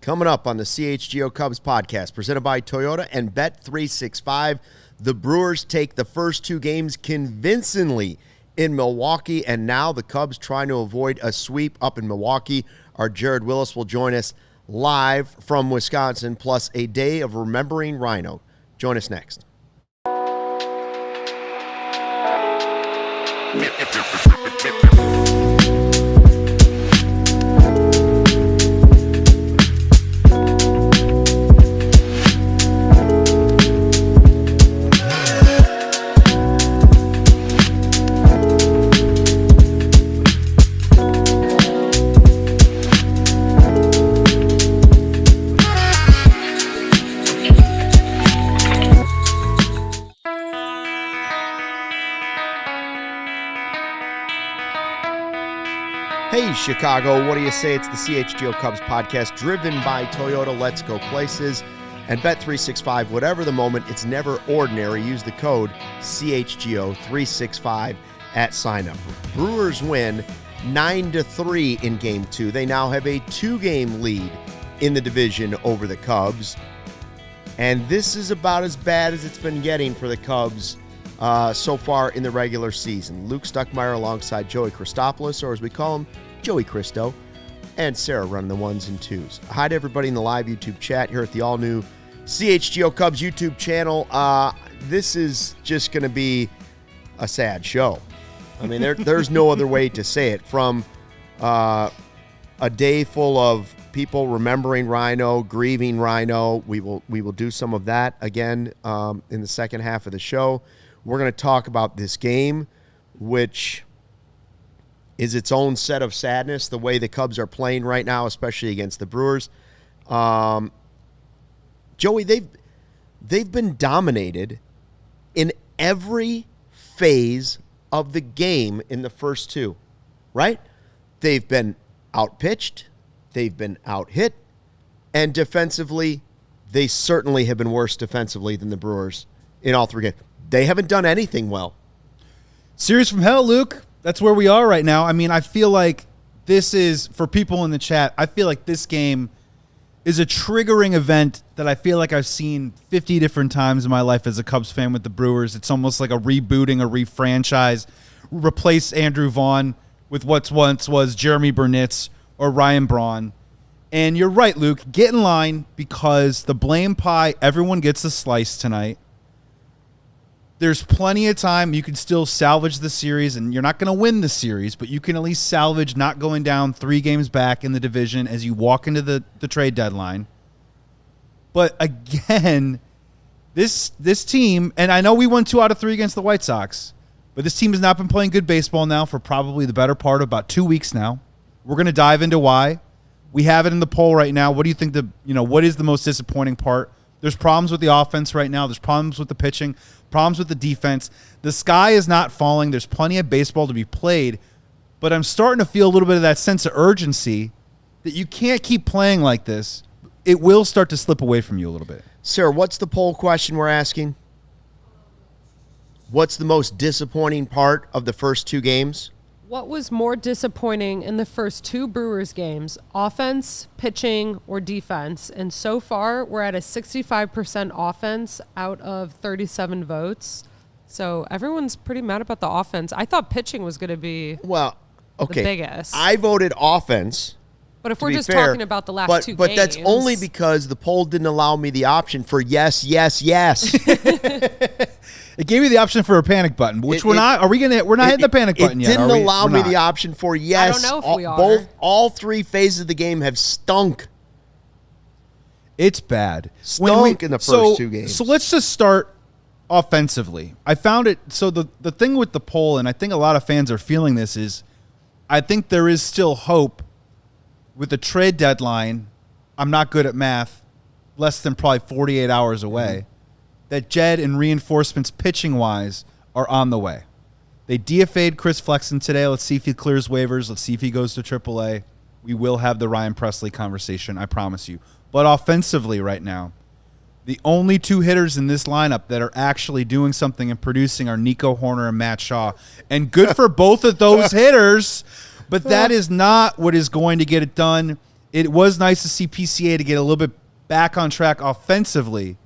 Coming up on the CHGO Cubs podcast, presented by Toyota and Bet365, the Brewers take the first two games convincingly in Milwaukee, and now the Cubs trying to avoid a sweep up in Milwaukee. Our Jared Willis will join us live from Wisconsin, plus a day of remembering Rhino. Join us next. Hey, Chicago, what do you say? It's the CHGO Cubs podcast, driven by Toyota. Let's go places. And Bet365, whatever the moment, it's never ordinary. Use the code CHGO365 at sign-up. Brewers win 9-3 in Game 2. They now have a 2-game lead in the division over the Cubs. And this is about as bad as it's been getting for the Cubs so far in the regular season. Luke Stuckmeyer alongside Joey Christopoulos, or as we call him, Joey Christo, and Sarah running the ones and twos. Hi to everybody in the live YouTube chat here at the all-new CHGO Cubs YouTube channel. This is just going to be a sad show. I mean, there's no other way to say it. From a day full of people remembering Rhino, grieving Rhino, we will do some of that again in the second half of the show. We're going to talk about this game, which is its own set of sadness, the way the Cubs are playing right now, especially against the Brewers. Joey, they've been dominated in every phase of the game in the first two, right? They've been outpitched, they've been out-hit, and defensively, they certainly have been worse defensively than the Brewers in all three games. They haven't done anything well. Series from hell, Luke. That's where we are right now. I mean, I feel like this is, for people in the chat, I feel like this game is a triggering event that I feel like I've seen 50 different times in my life as a Cubs fan with the Brewers. It's almost like a rebooting, a refranchise. Replace Andrew Vaughn with what once was Jeremy Burnitz or Ryan Braun. And you're right, Luke. Get in line, because the blame pie, everyone gets a slice tonight. There's plenty of time. You can still salvage the series, and you're not going to win the series, but you can at least salvage not going down 3 games back in the division as you walk into the trade deadline. But again, this team, and I know we won 2 out of 3 against the White Sox, but this team has not been playing good baseball now for probably the better part of about 2 weeks now. We're going to dive into why. We have it in the poll right now. What do you think what is the most disappointing part? There's problems with the offense right now. There's problems with the pitching, problems with the defense. The sky is not falling. There's plenty of baseball to be played, but I'm starting to feel a little bit of that sense of urgency that you can't keep playing like this. It will start to slip away from you a little bit. Sarah, what's the poll question we're asking? What's the most disappointing part of the first 2 games? What was more disappointing in the first 2 Brewers games, offense, pitching, or defense? And so far, we're at a 65% offense out of 37 votes. So everyone's pretty mad about the offense. I thought pitching was going to be the biggest. I voted offense. But if we're just talking about the last 2 games. But that's only because the poll didn't allow me the option for yes, yes, yes. It gave me the option for a panic button, which we're not. We're not hitting the panic button yet. It didn't allow me the option for yes. I don't know if we are. All 3 phases of the game have stunk. It's bad. Stunk in the first 2 games. So let's just start offensively. I found it. So the thing with the poll, and I think a lot of fans are feeling this, is I think there is still hope with the trade deadline. I'm not good at math. Less than probably 48 hours away. That Jed and reinforcements pitching-wise are on the way. They DFA'd Chris Flexen today. Let's see if he clears waivers. Let's see if he goes to AAA. We will have the Ryan Presley conversation, I promise you. But offensively right now, the only 2 hitters in this lineup that are actually doing something and producing are Nico Hoerner and Matt Shaw. And good for both of those hitters, but that is not what is going to get it done. it was nice to see PCA to get a little bit back on track offensively.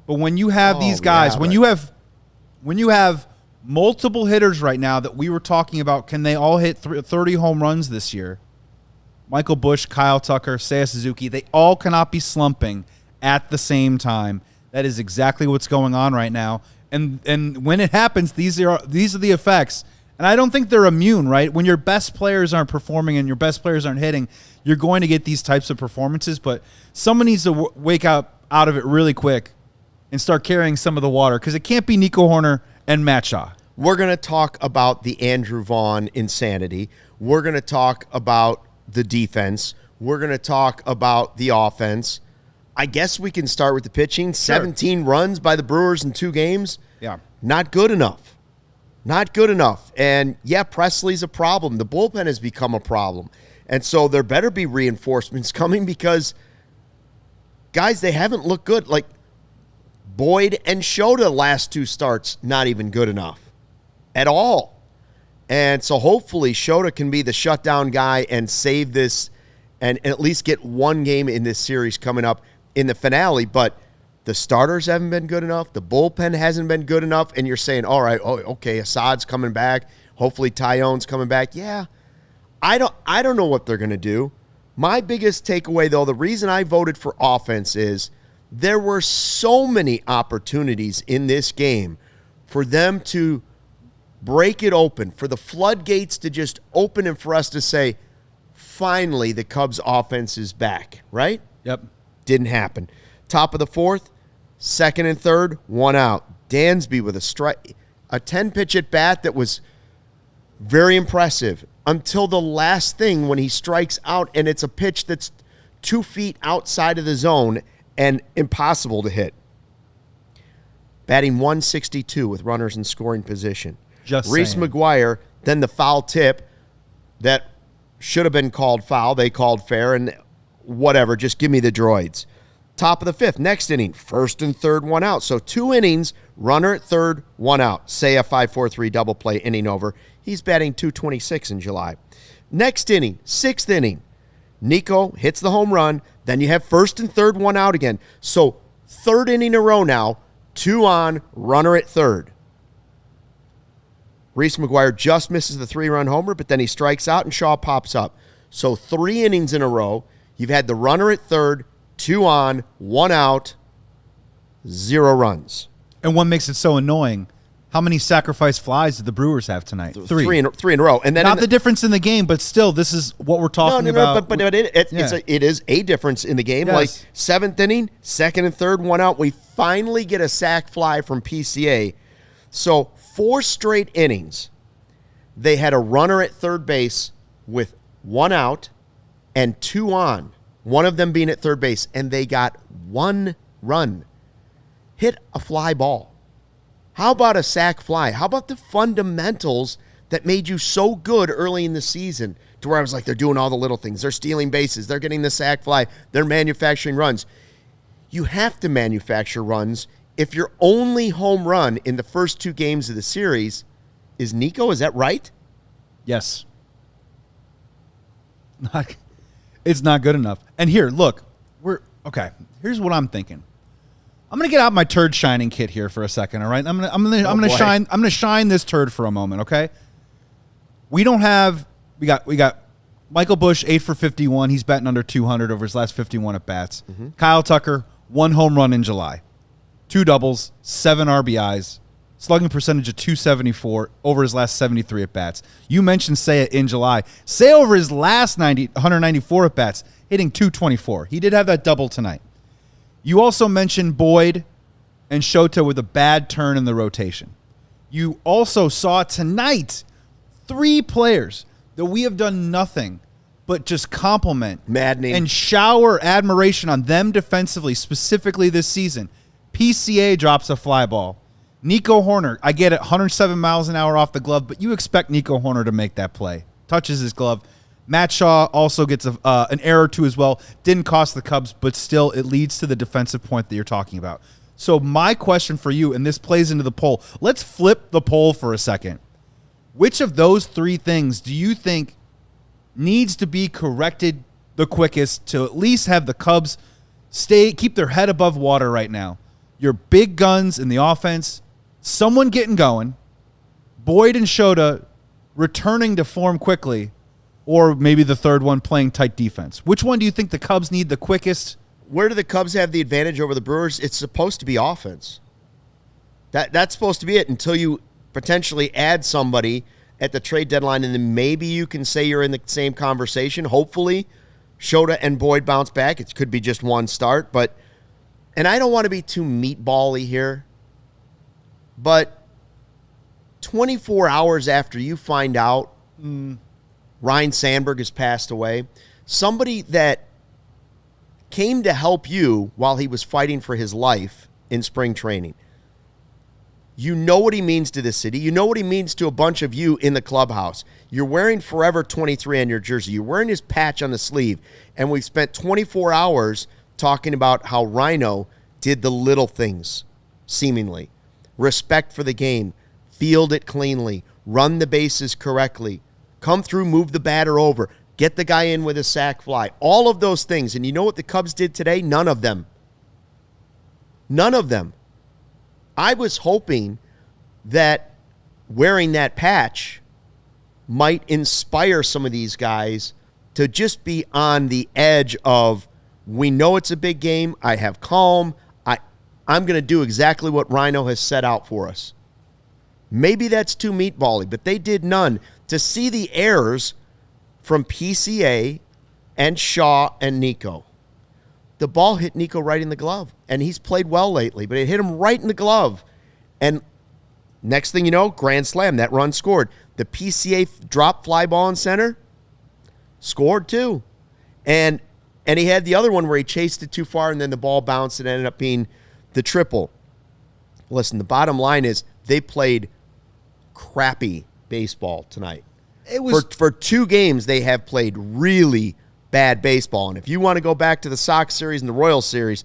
But when you have these guys, when you have multiple hitters right now that we were talking about, can they all hit 30 home runs this year? Michael Busch, Kyle Tucker, Seiya Suzuki, they all cannot be slumping at the same time. That is exactly what's going on right now. And when it happens, these are the effects. And I don't think they're immune, right? When your best players aren't performing and your best players aren't hitting, you're going to get these types of performances. But someone needs to wake up out of it really quick and start carrying some of the water, because it can't be Nico Hoerner and Matt Shaw. We're going to talk about the Andrew Vaughn insanity. We're going to talk about the defense. We're going to talk about the offense. I guess we can start with the pitching. 17 runs by the Brewers in 2 games. Yeah. Not good enough. Not good enough. And, yeah, Presley's a problem. The bullpen has become a problem. And so there better be reinforcements coming, because, guys, they haven't looked good. Like, Boyd and Shota last 2 starts, not even good enough at all. And so hopefully Shota can be the shutdown guy and save this and at least get 1 game in this series coming up in the finale. But the starters haven't been good enough. The bullpen hasn't been good enough. And you're saying, all right, okay, Assad's coming back. Hopefully Tyone's coming back. Yeah, I don't know what they're going to do. My biggest takeaway, though, the reason I voted for offense is there were so many opportunities in this game for them to break it open, for the floodgates to just open, and for us to say, finally, the Cubs offense is back, right? Yep. Didn't happen. Top of the 4th, 2nd and 3rd, 1 out. Dansby with a 10-pitch at bat that was very impressive until the last thing when he strikes out, and it's a pitch that's 2 feet outside of the zone and impossible to hit. Batting 162 with runners in scoring position. Reese McGuire, then the foul tip that should have been called foul. They called fair, and whatever, just give me the droids. Top of the 5th, next inning, 1st and 3rd, 1 out. So 2 innings, runner at 3rd, 1 out. Say a 5-4-3 double play, inning over. He's batting .226 in July. Next inning, 6th inning, Nico hits the home run. Then you have 1st and 3rd, 1 out again. So 3rd inning in a row now, 2 on, runner at 3rd. Reese McGuire just misses the 3-run homer, but then he strikes out and Shaw pops up. So 3 innings in a row, you've had the runner at 3rd, 2 on, 1 out, 0 runs. And what makes it so annoying, how many sacrifice flies did the Brewers have tonight? 3 in a row. And then not the difference in the game, but still, this is what we're talking about. But it is a difference in the game. Yes. Like 7th inning, 2nd and 3rd, 1 out. We finally get a sac fly from PCA. So 4 straight innings, they had a runner at 3rd base with 1 out and 2 on, one of them being at 3rd base, and they got 1 run. Hit a fly ball. How about a sac fly? How about the fundamentals that made you so good early in the season, to where I was like, they're doing all the little things. They're stealing bases. They're getting the sac fly. They're manufacturing runs. You have to manufacture runs. If your only home run in the first 2 games of the series is Nico, is that right? Yes. It's not good enough. And here, look, here's what I'm thinking. I'm gonna get out my turd shining kit here for a second, all right? I'm gonna shine this turd for a moment, okay? We got Michael Busch 8 for 51. He's batting under 200 over his last 51 at bats. Mm-hmm. Kyle Tucker 1 home run in July, 2 doubles, 7 RBIs, slugging percentage of .274 over his last 73 at bats. You mentioned Seiya in July. Seiya over his last 194 at bats, hitting .224. He did have that double tonight. You also mentioned Boyd and Shota with a bad turn in the rotation. You also saw tonight 3 players that we have done nothing but just compliment and shower admiration on them defensively, specifically this season. PCA drops a fly ball. Nico Hoerner, I get it, 107 miles an hour off the glove, but you expect Nico Hoerner to make that play. Touches his glove. Matt Shaw also gets an error too as well. Didn't cost the Cubs, but still it leads to the defensive point that you're talking about. So my question for you, and this plays into the poll. Let's flip the poll for a second. Which of those 3 things do you think needs to be corrected the quickest to at least have the Cubs keep their head above water right now. Your big guns in the offense, someone getting going, Boyd and Shota returning to form quickly, or maybe the third one playing tight defense. Which one do you think the Cubs need the quickest? Where do the Cubs have the advantage over the Brewers? It's supposed to be offense. That's supposed to be it until you potentially add somebody at the trade deadline, and then maybe you can say you're in the same conversation. Hopefully, Shota and Boyd bounce back. It could be just one start, and I don't want to be too meatball-y here, but 24 hours after you find out Ryne Sandberg has passed away, somebody that came to help you while he was fighting for his life in spring training. You know what he means to the city. You know what he means to a bunch of you in the clubhouse. You're wearing Forever 23 on your jersey. You're wearing his patch on the sleeve. And we've spent 24 hours talking about how Ryno did the little things, seemingly. Respect for the game. Field it cleanly. Run the bases correctly. Come through, move the batter over. Get the guy in with a sac fly. All of those things. And you know what the Cubs did today? None of them. None of them. I was hoping that wearing that patch might inspire some of these guys to just be on the edge of, we know it's a big game. I have calm. I'm going to do exactly what Ryno has set out for us. Maybe that's too meatball-y, but they did none. To see the errors from PCA and Shaw and Nico. The ball hit Nico right in the glove, and he's played well lately, but it hit him right in the glove. And next thing you know, grand slam, that run scored. The PCA drop fly ball in center, scored too. And he had the other one where he chased it too far, and then the ball bounced and ended up being the triple. Listen, the bottom line is they played crappy baseball tonight. It was for 2 games they have played really bad baseball. And if you want to go back to the Sox series and the Royals series,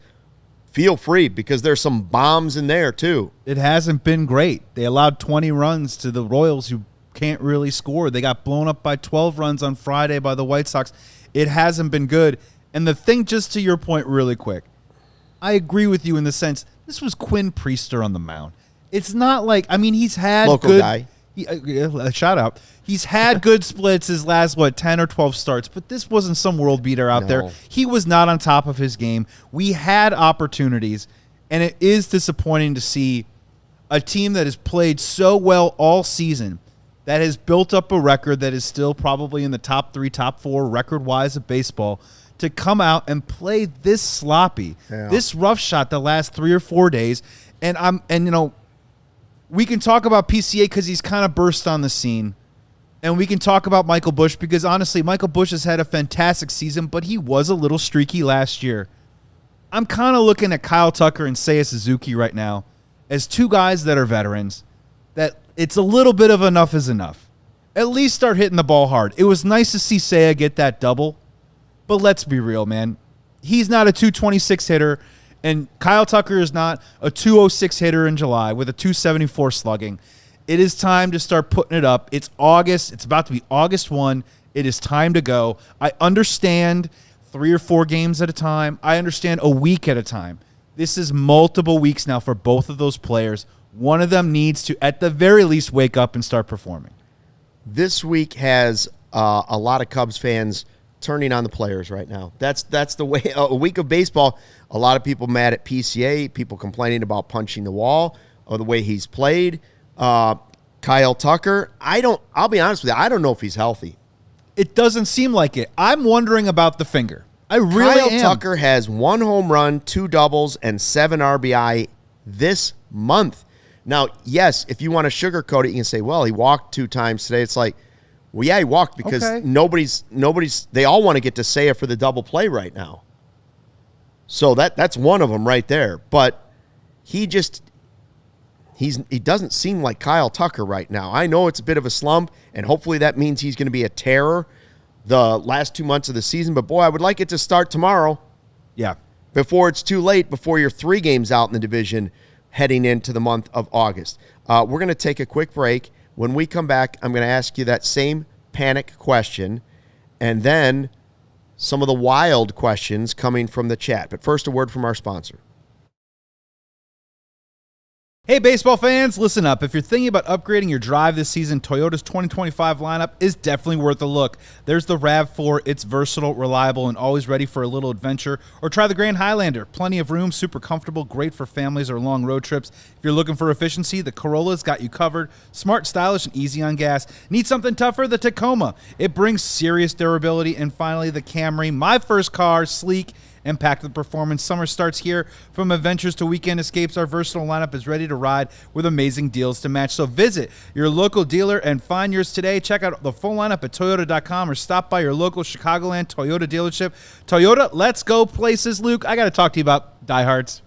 feel free, because there's some bombs in there too. It hasn't been great. They allowed 20 runs to the Royals, who can't really score. They got blown up by 12 runs on Friday by the White Sox. It hasn't been good. And the thing, just to your point really quick, I agree with you in the sense, this was Quinn Priester on the mound. It's not like, I mean, he's had local good guy. Shout out. He's had good splits his last, 10 or 12 starts, but this wasn't some world beater out there. He was not on top of his game. We had opportunities, and it is disappointing to see a team that has played so well all season, that has built up a record that is still probably in the top 3, top 4 record-wise of baseball, to come out and play this sloppy, this rough shot the last 3 or 4 days. And we can talk about PCA because he's kind of burst on the scene. And we can talk about Michael Busch because, honestly, Michael Busch has had a fantastic season, but he was a little streaky last year. I'm kind of looking at Kyle Tucker and Seiya Suzuki right now as 2 guys that are veterans, that it's a little bit of enough is enough. At least start hitting the ball hard. It was nice to see Seiya get that double, but let's be real, man. He's not a 226 hitter. And Kyle Tucker is not a 206 hitter in July with a 274 slugging. It is time to start putting it up. It's August. It's about to be August 1. It is time to go. I understand 3 or 4 games at a time. I understand a week at a time. This is multiple weeks now for both of those players. One of them needs to, at the very least, wake up and start performing. This week has a lot of Cubs fans turning on the players right now. That's the way. A week of baseball, a lot of people mad at PCA, people complaining about punching the wall or the way he's played. Kyle Tucker, I'll be honest with you, I don't know if he's healthy. It doesn't seem like it. I'm wondering about the finger. I really am. Kyle Tucker has 1 home run, 2 doubles, and 7 RBI this month. Now, yes, if you want to sugarcoat it, you can say, well, he walked 2 times today. It's like, well, yeah, he walked because nobody's. They all want to get to Seiya for the double play right now. So that's one of them right there. But he doesn't seem like Kyle Tucker right now. I know it's a bit of a slump, and hopefully that means he's going to be a terror the last 2 months of the season. But boy, I would like it to start tomorrow. Yeah. Before it's too late, before you're 3 games out in the division heading into the month of August. We're going to take a quick break. When we come back, I'm going to ask you that same panic question, and then some of the wild questions coming from the chat. But first, a word from our sponsor. Hey, baseball fans, listen up. If you're thinking about upgrading your drive this season, Toyota's 2025 lineup is definitely worth a look. There's the RAV4. It's versatile, reliable, and always ready for a little adventure. Or try the Grand Highlander. Plenty of room, super comfortable, great for families or long road trips. If you're looking for efficiency, the Corolla's got you covered. Smart, stylish, and easy on gas. Need something tougher? The Tacoma. It brings serious durability. And finally, the Camry, my first car, sleek and packed with performance. Summer starts here. From adventures to weekend escapes, our versatile lineup is ready to ride with amazing deals to match. So visit your local dealer and find yours today. Check out the full lineup at Toyota.com or stop by your local Chicagoland Toyota dealership. Toyota, let's go places. Luke, I got to talk to you about diehards.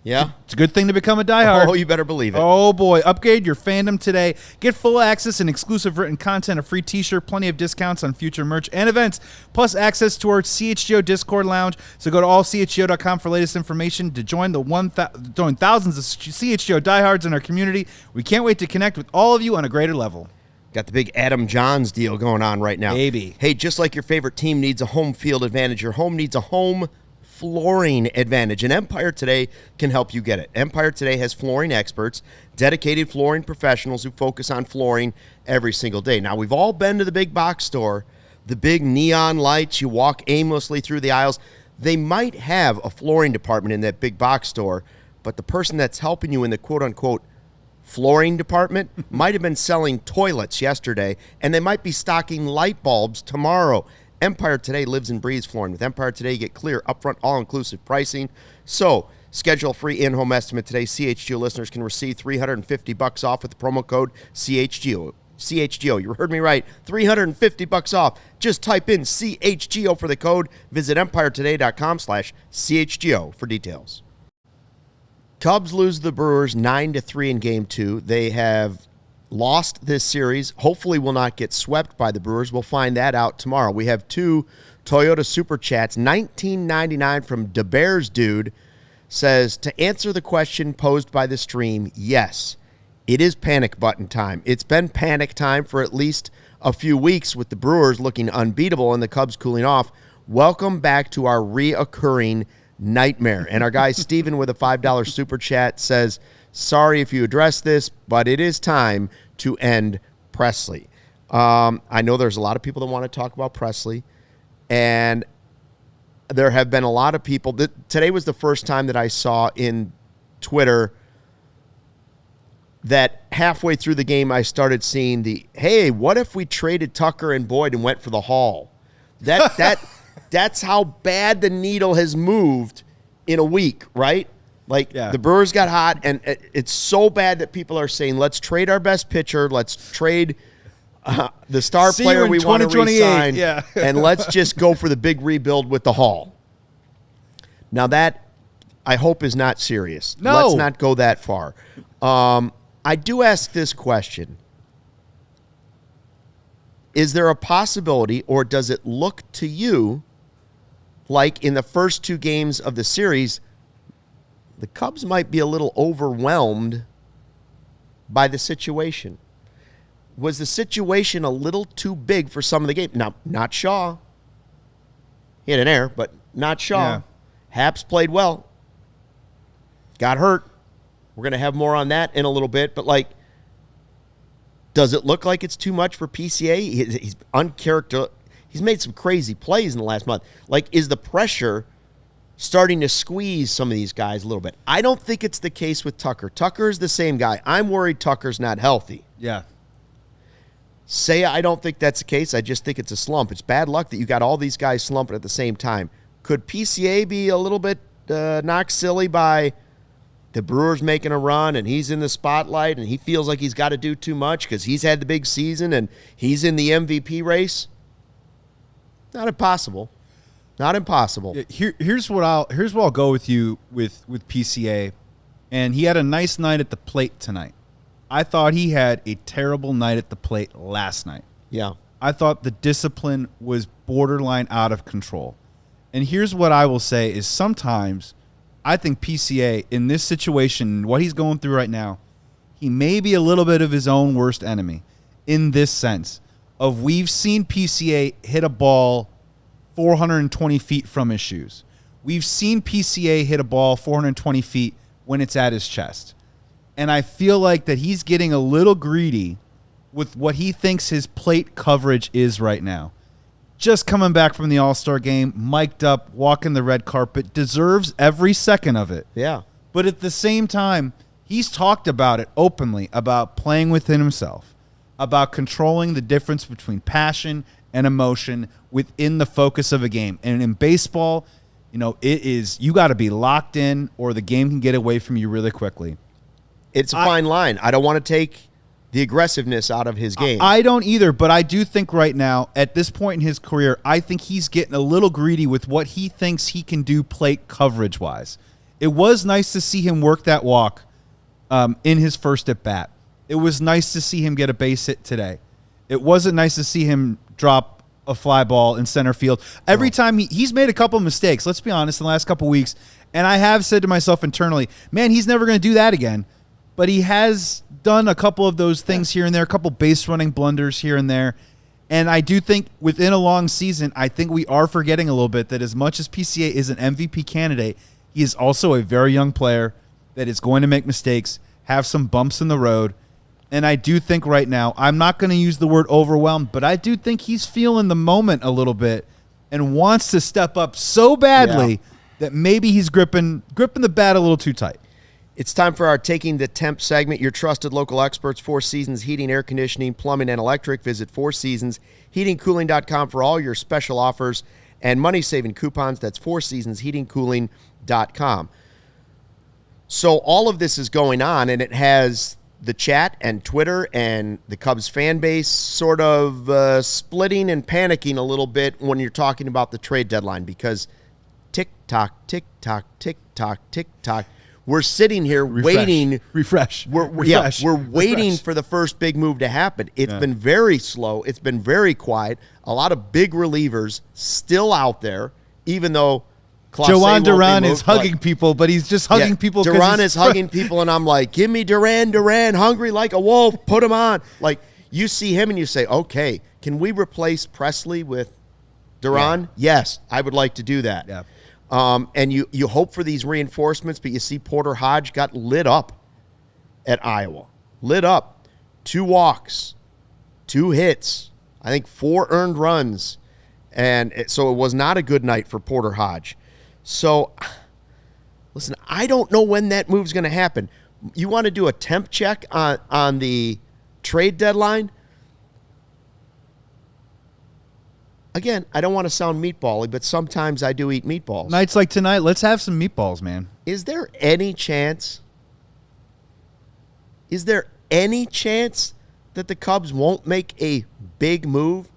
Yeah? It's a good thing to become a diehard. Oh, you better believe it. Oh, boy. Upgrade your fandom today. Get full access and exclusive written content, a free t-shirt, plenty of discounts on future merch and events, plus access to our CHGO Discord lounge. So go to allchgo.com for latest information to join join thousands of CHGO diehards in our community. We can't wait to connect with all of you on a greater level. Got the big Adam Johns deal going on right now. Baby. Hey, just like your favorite team needs a home field advantage, your home needs a home flooring advantage, and Empire Today can help you get it. Empire Today has flooring experts, dedicated flooring professionals who focus on flooring every single day. Now, we've all been to the big box store, the big neon lights, you walk aimlessly through the aisles. They might have a flooring department in that big box store, but the person that's helping you in the quote-unquote flooring department might have been selling toilets yesterday, and they might be stocking light bulbs tomorrow. Empire Today lives and breathes flooring. With Empire Today, you get clear, upfront, all-inclusive pricing. So, schedule a free in-home estimate today. CHGO listeners can receive $350 off with the promo code CHGO. CHGO, you heard me right, $350 off. Just type in CHGO for the code. Visit EmpireToday.com/CHGO for details. Cubs lose the Brewers 9-3 in Game 2. They have lost this series. Hopefully will not get swept by the Brewers. We'll find that out tomorrow. We have two Toyota Super Chats. 1999 from DeBears Dude says, to answer the question posed by the stream, yes, it is panic button time. It's been panic time for at least a few weeks with the Brewers looking unbeatable and the Cubs cooling off. Welcome back to our reoccurring nightmare. And our guy Steven with a $5 Super Chat says, sorry if you address this, but it is time to end Presley. I know there's a lot of people that want to talk about Presley, and there have been a lot of people. Today was the first time that I saw in Twitter that halfway through the game I started seeing hey, what if we traded Tucker and Boyd and went for the haul? That's how bad the needle has moved in a week, right? The Brewers got hot, and it's so bad that people are saying, let's trade our best pitcher, let's trade the star player we want to re-sign, and let's just go for the big rebuild with the haul. Now that, I hope, is not serious. No. Let's not go that far. I do ask this question. Is there a possibility, or does it look to you like in the first two games of the series, the Cubs might be a little overwhelmed by the situation? Was the situation a little too big for some of the game? Now, not Shaw. He had an error, but not Shaw. Yeah. Happ's played well. Got hurt. We're going to have more on that in a little bit. But, does it look like it's too much for PCA? He's uncharacteristic. He's made some crazy plays in the last month. Is the pressure starting to squeeze some of these guys a little bit? I don't think it's the case with Tucker. Tucker's the same guy. I'm worried Tucker's not healthy. Yeah. Seiya, I don't think that's the case. I just think it's a slump. It's bad luck that you got all these guys slumping at the same time. Could PCA be a little bit knocked silly by the Brewers making a run and he's in the spotlight and he feels like he's got to do too much because he's had the big season and he's in the MVP race? Not impossible. Not impossible. Here's what I'll go with you with PCA, and he had a nice night at the plate tonight. I thought he had a terrible night at the plate last night. Yeah. I thought the discipline was borderline out of control. And here's what I will say is sometimes I think PCA in this situation, what he's going through right now, he may be a little bit of his own worst enemy in this sense of we've seen PCA hit a ball 420 feet from his shoes. We've seen PCA hit a ball 420 feet when it's at his chest. And I feel like that he's getting a little greedy with what he thinks his plate coverage is right now. Just coming back from the All-Star game, mic'd up, walking the red carpet, deserves every second of it. Yeah. But at the same time, he's talked about it openly, about playing within himself, about controlling the difference between passion and emotion within the focus of a game. And in baseball, it is, you got to be locked in or the game can get away from you really quickly. It's a fine line. I don't want to take the aggressiveness out of his game. I don't either, but I do think right now, at this point in his career, I think he's getting a little greedy with what he thinks he can do plate coverage-wise. It was nice to see him work that walk in his first at-bat. It was nice to see him get a base hit today. It wasn't nice to see him drop a fly ball in center field. Every time he's made a couple of mistakes, let's be honest, in the last couple of weeks, and I have said to myself internally, man, he's never going to do that again. But he has done a couple of those things here and there, a couple base running blunders here and there. And I do think within a long season, I think we are forgetting a little bit that as much as PCA is an MVP candidate, he is also a very young player that is going to make mistakes, have some bumps in the road. And I do think right now, I'm not going to use the word overwhelmed, but I do think he's feeling the moment a little bit and wants to step up so badly that maybe he's gripping the bat a little too tight. It's time for our Taking the Temp segment. Your trusted local experts, Four Seasons Heating, Air Conditioning, Plumbing, and Electric. Visit fourseasonsheatingcooling.com for all your special offers and money-saving coupons. That's fourseasonsheatingcooling.com. So all of this is going on, and it has the chat and Twitter and the Cubs fan base sort of splitting and panicking a little bit when you're talking about the trade deadline because tick-tock, tick-tock, tick-tock, tick-tock. We're sitting here waiting. Refresh. We're waiting for the first big move to happen. It's been very slow. It's been very quiet. A lot of big relievers still out there, even though Joan Duran is hugging people, but he's just hugging people. Duran is hugging people, and I'm like, give me Duran, hungry like a wolf, put him on. Like, you see him and you say, okay, can we replace Presley with Duran? Yeah. Yes, I would like to do that. Yeah. And you hope for these reinforcements, but you see Porter Hodge got lit up at Iowa. Lit up. 2 walks, 2 hits, I think 4 earned runs. And so it was not a good night for Porter Hodge. So, listen, I don't know when that move's going to happen. You want to do a temp check on the trade deadline? Again, I don't want to sound meatball-y, but sometimes I do eat meatballs. Nights like tonight, let's have some meatballs, man. Is there any chance that the Cubs won't make a big move?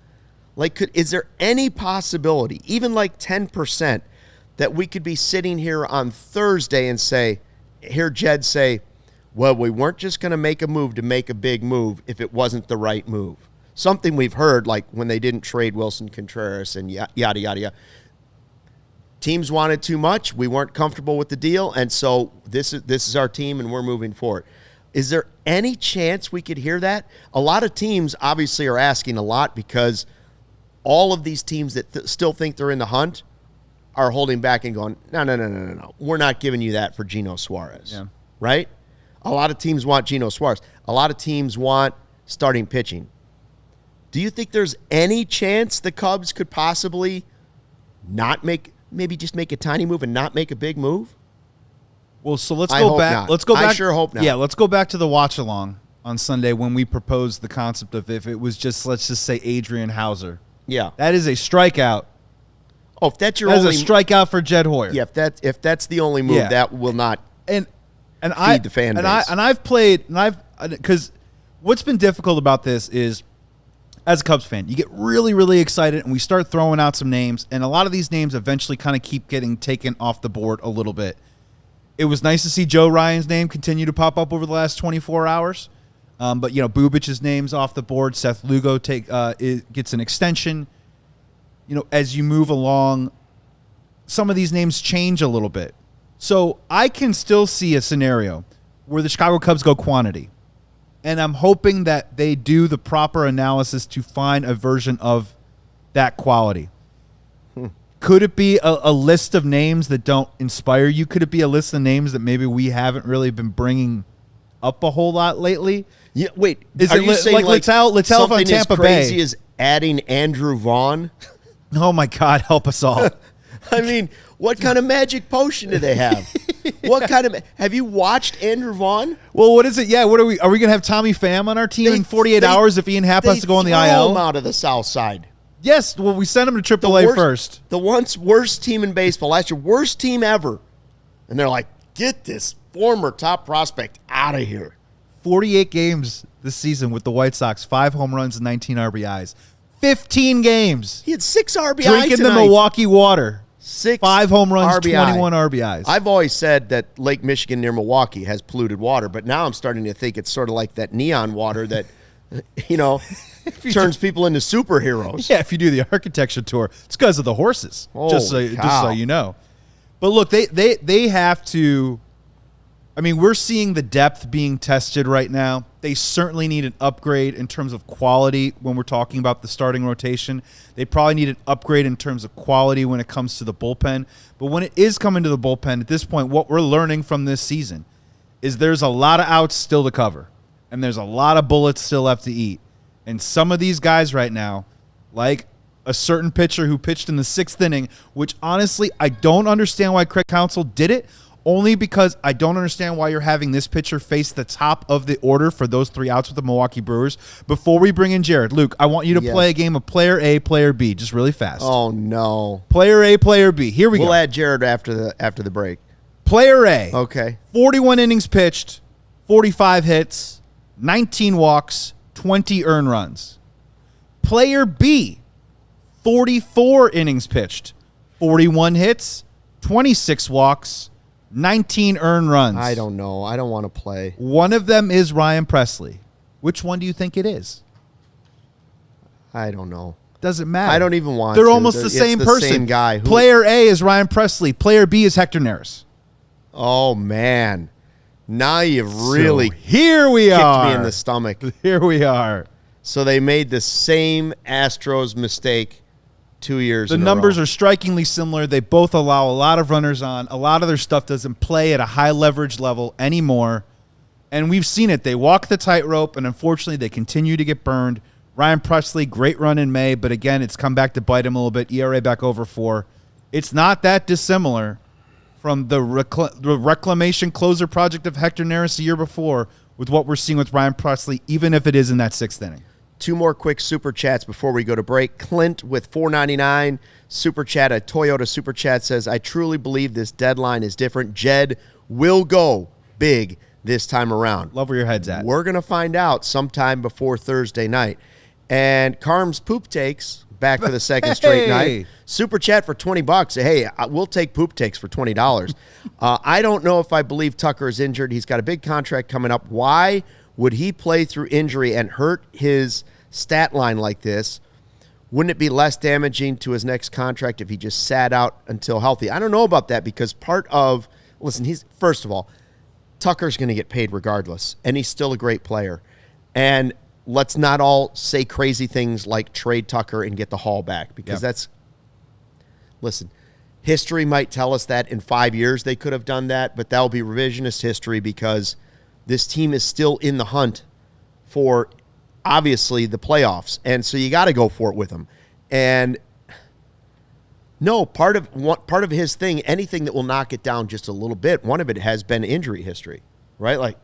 Like, is there any possibility, even like 10%, that we could be sitting here on Thursday and hear Jed say, well, we weren't just going to make a move to make a big move if it wasn't the right move? Something we've heard, like when they didn't trade Wilson Contreras and yada, yada, yada. Teams wanted too much. We weren't comfortable with the deal, and so this is our team, and we're moving forward. Is there any chance we could hear that? A lot of teams obviously are asking a lot because all of these teams that still think they're in the hunt are holding back and going, no. We're not giving you that for Geno Suarez, right? A lot of teams want Geno Suarez. A lot of teams want starting pitching. Do you think there's any chance the Cubs could possibly maybe just make a tiny move and not make a big move? Well, so let's go back. Not. Let's go back. I sure hope not. Yeah, let's go back to the watch along on Sunday when we proposed the concept of if it was just, let's just say, Adrian Hauser. Yeah, that is a strikeout. Oh, if that's your only, that's a strikeout for Jed Hoyer. Yeah, if that's the only move, that will not feed the fan base. Because what's been difficult about this is, as a Cubs fan, you get really, really excited, and we start throwing out some names, and a lot of these names eventually kind of keep getting taken off the board a little bit. It was nice to see Joe Ryan's name continue to pop up over the last 24 hours, but Bubic's name's off the board. Seth Lugo gets an extension. As you move along, some of these names change a little bit. So I can still see a scenario where the Chicago Cubs go quantity. And I'm hoping that they do the proper analysis to find a version of that quality. Could it be a list of names that don't inspire you? Could it be a list of names that maybe we haven't really been bringing up a whole lot lately? Yeah, wait. Is are it you saying like Littell from Tampa as crazy Bay? as adding Andrew Vaughn? Oh my God, help us all. I mean, what kind of magic potion do they have? What kind of have you watched Andrew Vaughn? Well, what is it? Yeah, what are we going to have Tommy Pham on our team in 48 hours if Ian Happ has to go on the They IL? throw him out of the South Side. Yes, well, we sent him to AAA first. The once worst team in baseball last year, worst team ever. And they're like, get this former top prospect out of here. 48 games this season with the White Sox, 5 home runs and 19 RBIs. 15 games. He had 6 RBIs Drinking tonight. the Milwaukee water. 6 5 home runs, RBI. 21 RBIs. I've always said that Lake Michigan near Milwaukee has polluted water, but now I'm starting to think it's sort of like that neon water that, turns people into superheroes. Yeah, if you do the architecture tour, it's because of the horses. Just so you know. But look, they have to. I mean, we're seeing the depth being tested right now. They certainly need an upgrade in terms of quality when we're talking about the starting rotation. They probably need an upgrade in terms of quality when it comes to the bullpen. But when it is coming to the bullpen, at this point, what we're learning from this season is there's a lot of outs still to cover, and there's a lot of bullets still left to eat. And some of these guys right now, like a certain pitcher who pitched in the 6th inning, which honestly, I don't understand why Craig Counsell did it, only because I don't understand why you're having this pitcher face the top of the order for those 3 outs with the Milwaukee Brewers. Before we bring in Jared, Luke, I want you to play a game of player A, player B, just really fast. Oh, no. Player A, player B. Here we go. We'll add Jared after the break. Player A. Okay. 41 innings pitched, 45 hits, 19 walks, 20 earned runs. Player B, 44 innings pitched, 41 hits, 26 walks, 19 earned runs. I don't know. I don't want to play. One of them is Ryan Presley. Which one do you think it is? I don't know. Doesn't matter. I don't even want They're to. almost the same person. Same guy. Player A is Ryan Presley. Player B is Hector Neris. Oh, man. Now you've really here we kicked are. me in the stomach. Here we are. So they made the same Astros mistake 2 years The in a numbers row. are strikingly similar. They both allow a lot of runners on. A lot of their stuff doesn't play at a high leverage level anymore. And we've seen it. They walk the tightrope, and unfortunately, they continue to get burned. Ryan Presley, great run in May, but again, it's come back to bite him a little bit. ERA back over 4. It's not that dissimilar from the reclamation closer project of Hector Neris the year before with what we're seeing with Ryan Presley, even if it is in that 6th inning. 2 more quick super chats before we go to break. Clint with $4.99 super chat. A Toyota super chat says, I truly believe this deadline is different. Jed will go big this time around. Love where your head's at. We're going to find out sometime before Thursday night. And Carm's poop takes back for the second straight night. Super chat for $20. Hey, we'll take poop takes for $20. I don't know if I believe Tucker is injured. He's got a big contract coming up. Why would he play through injury and hurt his stat line like this? Wouldn't it be less damaging to his next contract if he just sat out until healthy? I don't know about that because first of all, Tucker's going to get paid regardless, and he's still a great player. And let's not all say crazy things like trade Tucker and get the haul back because listen, history might tell us that in 5 years they could have done that, but that'll be revisionist history because this team is still in the hunt for, obviously, the playoffs. And so you got to go for it with them. And no, part of his thing, anything that will knock it down just a little bit, one of it has been injury history, right? Like,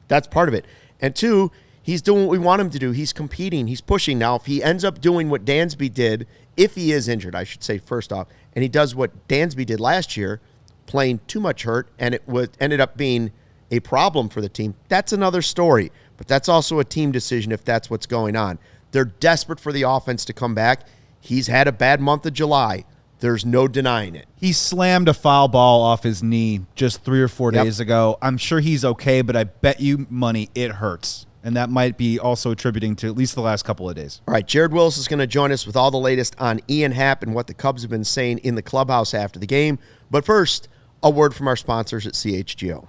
that's part of it. And 2, he's doing what we want him to do. He's competing. He's pushing. Now, if he ends up doing what Dansby did, if he is injured, I should say first off, and he does what Dansby did last year, playing too much hurt, and it ended up being a problem for the team, that's another story. But that's also a team decision if that's what's going on. They're desperate for the offense to come back. He's had a bad month of July. There's no denying it. He slammed a foul ball off his knee just 3 or 4 days ago. I'm sure he's okay, but I bet you money it hurts. And that might be also attributing to at least the last couple of days. All right, Jared Willis is going to join us with all the latest on Ian Happ and what the Cubs have been saying in the clubhouse after the game. But first, a word from our sponsors at CHGO.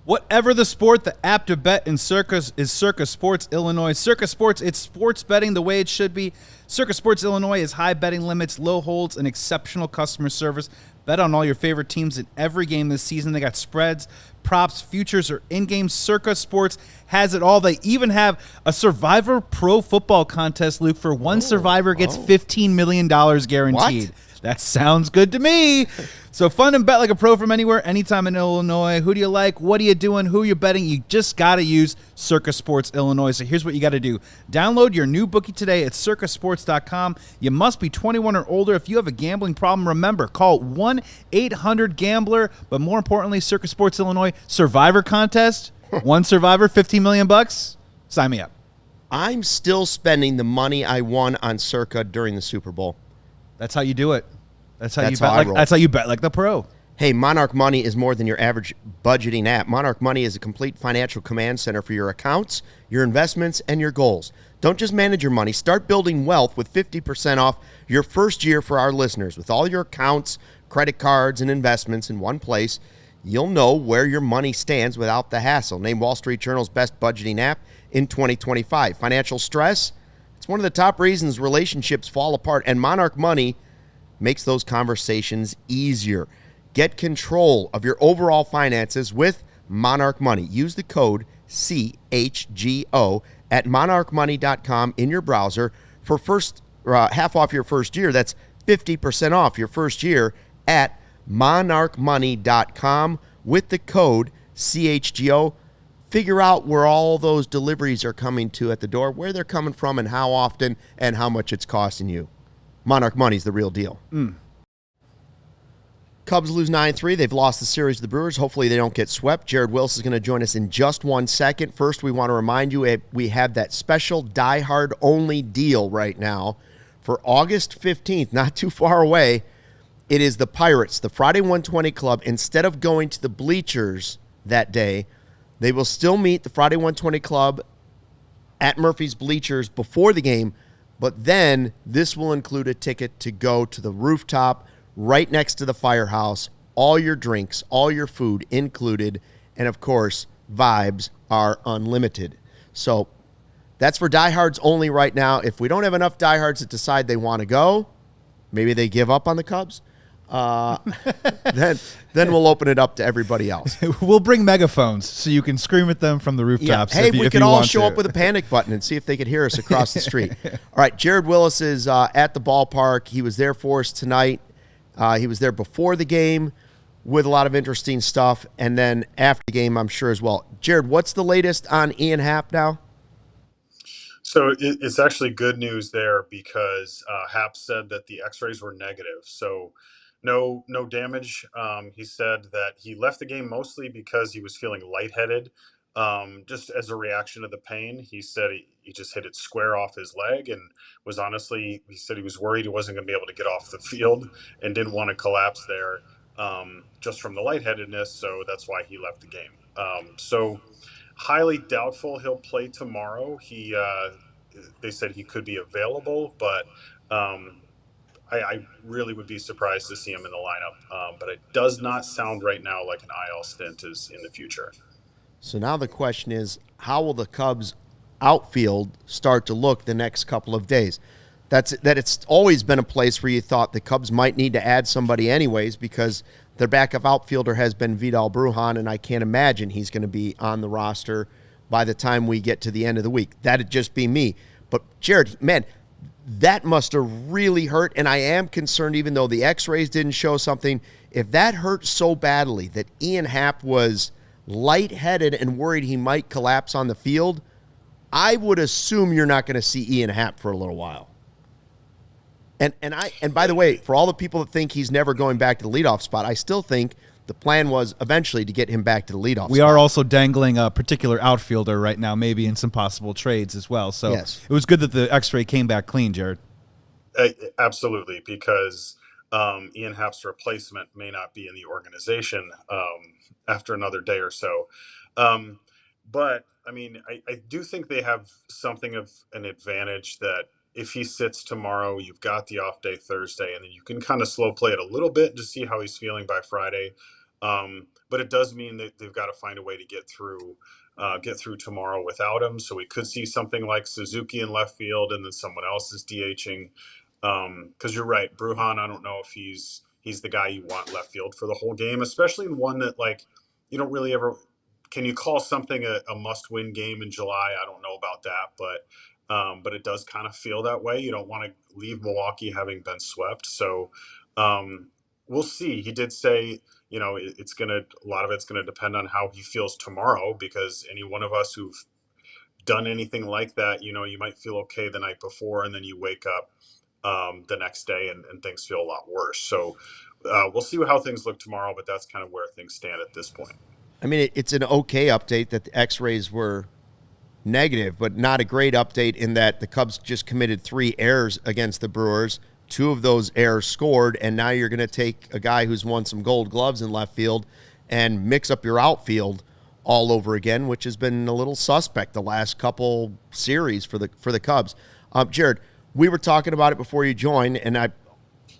Whatever the sport, the app to bet in Circus is Circus Sports Illinois. Circus Sports, it's sports betting the way it should be. Circus Sports Illinois is high betting limits, low holds, and exceptional customer service. Bet on all your favorite teams in every game this season. They got spreads, props, futures, or in-game. Circus Sports has it all. They even have a Survivor Pro Football contest, Luke. For one survivor gets $15 million guaranteed. What? That sounds good to me. So fun and bet like a pro from anywhere, anytime in Illinois. Who do you like? What are you doing? Who are you betting? You just got to use Circus Sports Illinois. So here's what you got to do. Download your new bookie today at circusports.com. You must be 21 or older. If you have a gambling problem, remember, call 1-800-GAMBLER. But more importantly, Circus Sports Illinois Survivor Contest. One survivor, $15 million. Sign me up. I'm still spending the money I won on Circa during the Super Bowl. That's how you do it. That's how you bet like the pro. Hey, Monarch Money is more than your average budgeting app. Monarch Money is a complete financial command center for your accounts, your investments, and your goals. Don't just manage your money. Start building wealth with 50% off your first year for our listeners. With all your accounts, credit cards, and investments in one place, you'll know where your money stands without the hassle. Named Wall Street Journal's best budgeting app in 2025. Financial stress? It's one of the top reasons relationships fall apart, and Monarch Money makes those conversations easier. Get control of your overall finances with Monarch Money. Use the code CHGO at monarchmoney.com in your browser for half off your first year. That's 50% off your first year at monarchmoney.com with the code CHGO. Figure out where all those deliveries are coming to at the door, where they're coming from and how often and how much it's costing you. Monarch Money's the real deal. Cubs lose 9-3. They've lost the series to the Brewers. Hopefully they don't get swept. Jared Wilson is going to join us in just 1 second. First, we want to remind you we have that special diehard only deal right now for August 15th, not too far away. It is the Pirates, the Friday 120 Club. Instead of going to the bleachers that day, they will still meet the Friday 120 Club at Murphy's Bleachers before the game, but then this will include a ticket to go to the rooftop right next to the firehouse. All your drinks, all your food included, and of course, vibes are unlimited. So that's for diehards only right now. If we don't have enough diehards that decide they want to go, maybe they give up on the Cubs, then we'll open it up to everybody else. We'll bring megaphones so you can scream at them from the rooftops. Yeah. Hey, we could all show up with a panic button and see if they could hear us across the street. All right, Jared Willis is at the ballpark. He was there for us tonight. He was there before the game with a lot of interesting stuff, and then after the game, I'm sure as well. Jared, what's the latest on Ian Happ now? So it's actually good news there because Happ said that the x-rays were negative. So no damage. He said that he left the game mostly because he was feeling lightheaded, just as a reaction to the pain. He said he just hit it square off his leg and he said he was worried he wasn't going to be able to get off the field and didn't want to collapse there just from the lightheadedness. So that's why he left the game. So highly doubtful he'll play tomorrow. They said he could be available, but I really would be surprised to see him in the lineup. But it does not sound right now like an IL stint is in the future. So now the question is, how will the Cubs outfield start to look the next couple of days? It's always been a place where you thought the Cubs might need to add somebody anyways because their backup outfielder has been Vidal Brujan, and I can't imagine he's going to be on the roster by the time we get to the end of the week. That'd just be me. But, Jared, man, that must have really hurt, and I am concerned, even though the x-rays didn't show something, if that hurt so badly that Ian Happ was lightheaded and worried he might collapse on the field, I would assume you're not going to see Ian Happ for a little while. And by the way, for all the people that think he's never going back to the leadoff spot, I still think the plan was eventually to get him back to the leadoff spot. We are also dangling a particular outfielder right now, maybe in some possible trades as well. So yes. It was good that the x-ray came back clean, Jared. Absolutely, because Ian Happ's replacement may not be in the organization after another day or so. But, I mean, I do think they have something of an advantage that if he sits tomorrow, you've got the off day Thursday, and then you can kind of slow play it a little bit to see how he's feeling by Friday. But it does mean that they've got to find a way to get through tomorrow without him. So we could see something like Suzuki in left field, and then someone else is DHing. Because you're right, Bruhan. I don't know if he's the guy you want left field for the whole game, especially in one that, like, you don't really ever. Can you call something a must-win game in July? I don't know about that, but it does kind of feel that way. You don't want to leave Milwaukee having been swept. So we'll see. He did say, a lot of it's gonna depend on how he feels tomorrow, because any one of us who've done anything like that, you might feel okay the night before, and then you wake up the next day and things feel a lot worse. So we'll see how things look tomorrow, but that's kind of where things stand at this point. I mean, it's an okay update that the X-rays were negative, but not a great update in that the Cubs just committed 3 errors against the Brewers. 2 of those errors scored, and now you're going to take a guy who's won some gold gloves in left field and mix up your outfield all over again, which has been a little suspect the last couple series for the Cubs. Jared, we were talking about it before you joined, and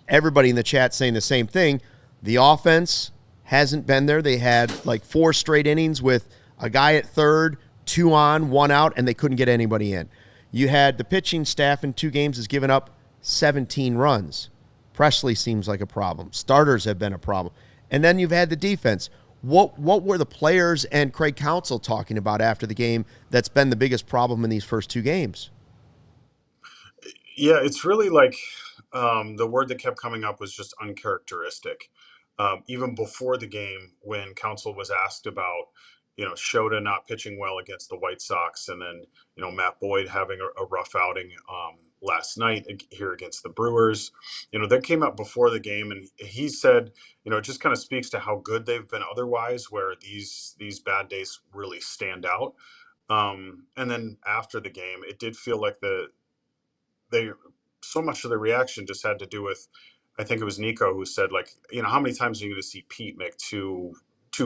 everybody in the chat saying the same thing. The offense hasn't been there. They had like 4 straight innings with a guy at third, 2 on, 1 out, and they couldn't get anybody in. You had the pitching staff in 2 games has given up 17 runs. Presley seems like a problem. Starters have been a problem. And then you've had the defense. What were the players and Craig Counsell talking about after the game that's been the biggest problem in these first 2 games? Yeah, it's really like the word that kept coming up was just uncharacteristic. Even before the game, when Counsell was asked about, Shota not pitching well against the White Sox, and then, Matt Boyd having a rough outing last night here against the Brewers, that came up before the game, and he said, it just kind of speaks to how good they've been otherwise, where these bad days really stand out. And then after the game, it did feel like so much of the reaction just had to do with, I think it was Nico who said, like, how many times are you going to see Pete make two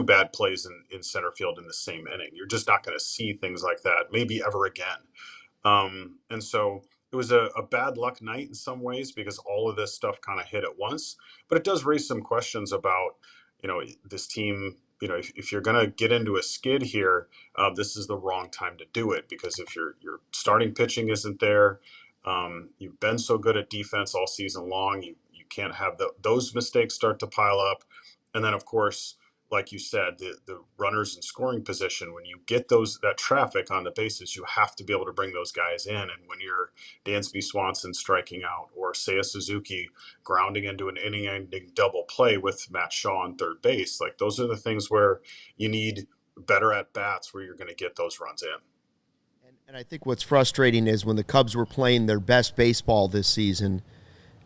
bad plays in center field in the same inning? You're just not going to see things like that maybe ever again. And so it was a bad luck night in some ways, because all of this stuff kind of hit at once. But it does raise some questions about, this team. If you're going to get into a skid here, this is the wrong time to do it, because if your starting pitching isn't there, you've been so good at defense all season long, you can't have those mistakes start to pile up. And then, of course, like you said, the runners in scoring position, when you get that traffic on the bases, you have to be able to bring those guys in. And when you're Dansby Swanson striking out, or Seiya Suzuki grounding into an inning-ending double play with Matt Shaw on third base, like, those are the things where you need better at-bats where you're going to get those runs in. And I think what's frustrating is when the Cubs were playing their best baseball this season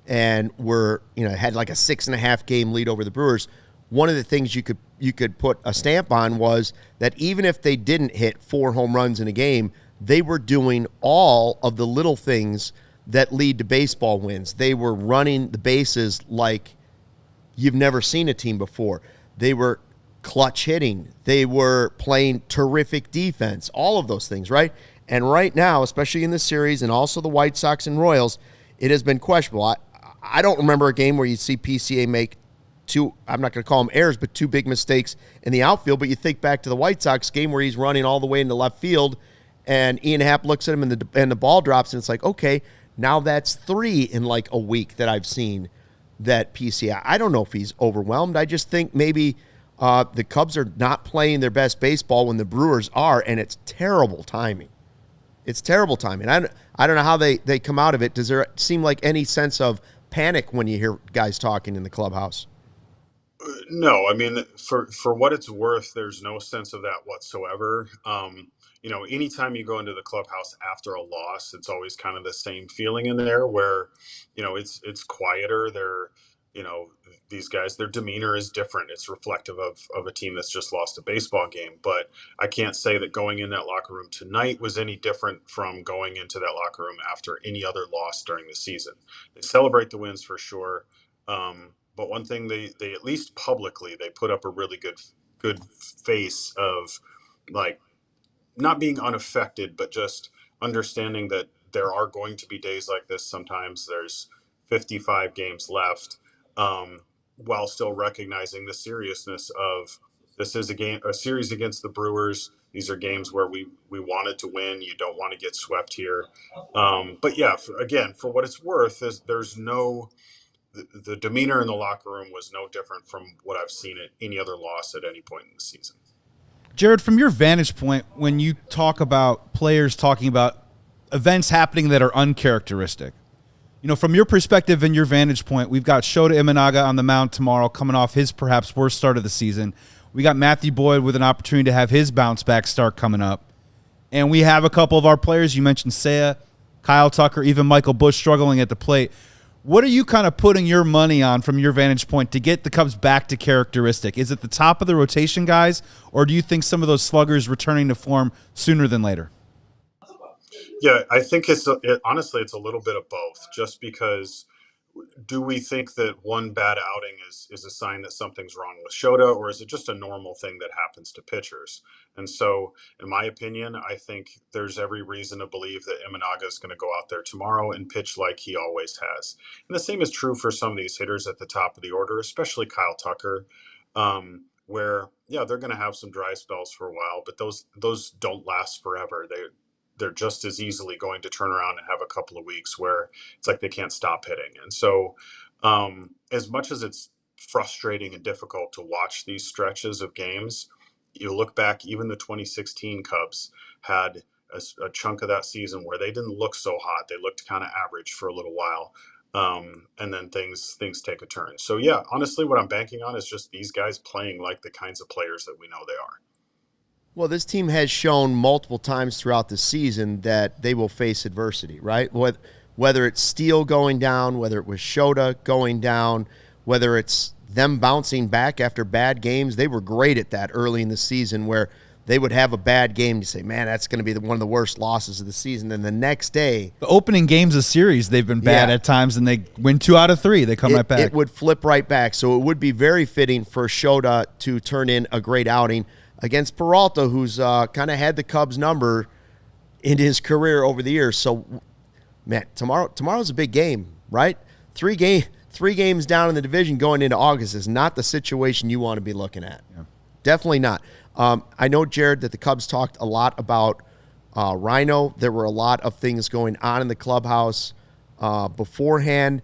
and had like a 6.5 game lead over the Brewers, one of the things you could put a stamp on was that even if they didn't hit 4 home runs in a game, they were doing all of the little things that lead to baseball wins. They were running the bases like you've never seen a team before. They were clutch hitting. They were playing terrific defense, all of those things, right? And right now, especially in this series and also the White Sox and Royals, it has been questionable. I don't remember a game where you see PCA make 2, I'm not going to call them errors, but 2 big mistakes in the outfield. But you think back to the White Sox game where he's running all the way into left field and Ian Happ looks at him and the ball drops, and it's like, okay, now that's 3 in like a week that I've seen that PCA. I don't know if he's overwhelmed. I just think maybe the Cubs are not playing their best baseball when the Brewers are, and it's terrible timing. It's terrible timing. I don't know how they come out of it. Does there seem like any sense of panic when you hear guys talking in the clubhouse? No, I mean, for what it's worth, there's no sense of that whatsoever. Anytime you go into the clubhouse after a loss, it's always kind of the same feeling in there where, it's quieter. These guys, their demeanor is different. It's reflective of a team that's just lost a baseball game. But I can't say that going in that locker room tonight was any different from going into that locker room after any other loss during the season. They celebrate the wins for sure. But one thing they at least publicly, they put up a really good face of, like, not being unaffected, but just understanding that there are going to be days like this. Sometimes there's 55 games left. while still recognizing the seriousness of this is a series against the Brewers. These are games where we wanted to win. You don't want to get swept here. But yeah, for what it's worth, there's no the demeanor in the locker room was no different from what I've seen at any other loss at any point in the season. Jared, from your vantage point, when you talk about players talking about events happening that are uncharacteristic, from your perspective and your vantage point, we've got Shota Imanaga on the mound tomorrow coming off his perhaps worst start of the season. We got Matthew Boyd with an opportunity to have his bounce-back start coming up. And we have a couple of our players. You mentioned Seiya, Kyle Tucker, even Michael Busch struggling at the plate. What are you kind of putting your money on from your vantage point to get the Cubs back to characteristic? Is it the top of the rotation guys, or do you think some of those sluggers returning to form sooner than later? Yeah, I think honestly, it's a little bit of both, just because do we think that one bad outing is a sign that something's wrong with Shota, or is it just a normal thing that happens to pitchers? And so, in my opinion, I think there's every reason to believe that Imanaga is going to go out there tomorrow and pitch like he always has. And the same is true for some of these hitters at the top of the order, especially Kyle Tucker, where, yeah, they're going to have some dry spells for a while, but those don't last forever. They're just as easily going to turn around and have a couple of weeks where it's like they can't stop hitting. And so as much as it's frustrating and difficult to watch these stretches of games, you look back, even the 2016 Cubs had a chunk of that season where they didn't look so hot. They looked kind of average for a little while. And then things take a turn. So yeah, honestly, what I'm banking on is just these guys playing like the kinds of players that we know they are. Well, this team has shown multiple times throughout the season that they will face adversity, right? Whether it's Steele going down, whether it was Shota going down, whether it's them bouncing back after bad games. They were great at that early in the season where they would have a bad game to say, man, that's going to be one of the worst losses of the season. Then the next day, the opening games of series, they've been bad at times, and they win 2 out of 3. They come right back. It would flip right back. So it would be very fitting for Shota to turn in a great outing against Peralta, who's kind of had the Cubs number in his career over the years. So, man, tomorrow's a big game, right? 3 games down in the division going into August is not the situation you want to be looking at. Yeah. Definitely not. I know, Jared, that the Cubs talked a lot about Ryno. There were a lot of things going on in the clubhouse beforehand.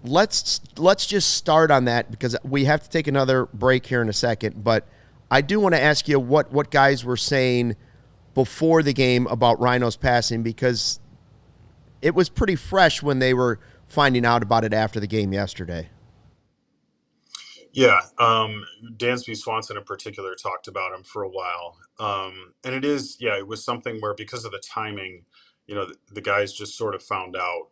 Let's just start on that because we have to take another break here in a second. But I do want to ask you what guys were saying before the game about Ryno's passing, because it was pretty fresh when they were finding out about it after the game yesterday. Yeah, Dansby Swanson in particular talked about him for a while. And it was something where because of the timing, the guys just sort of found out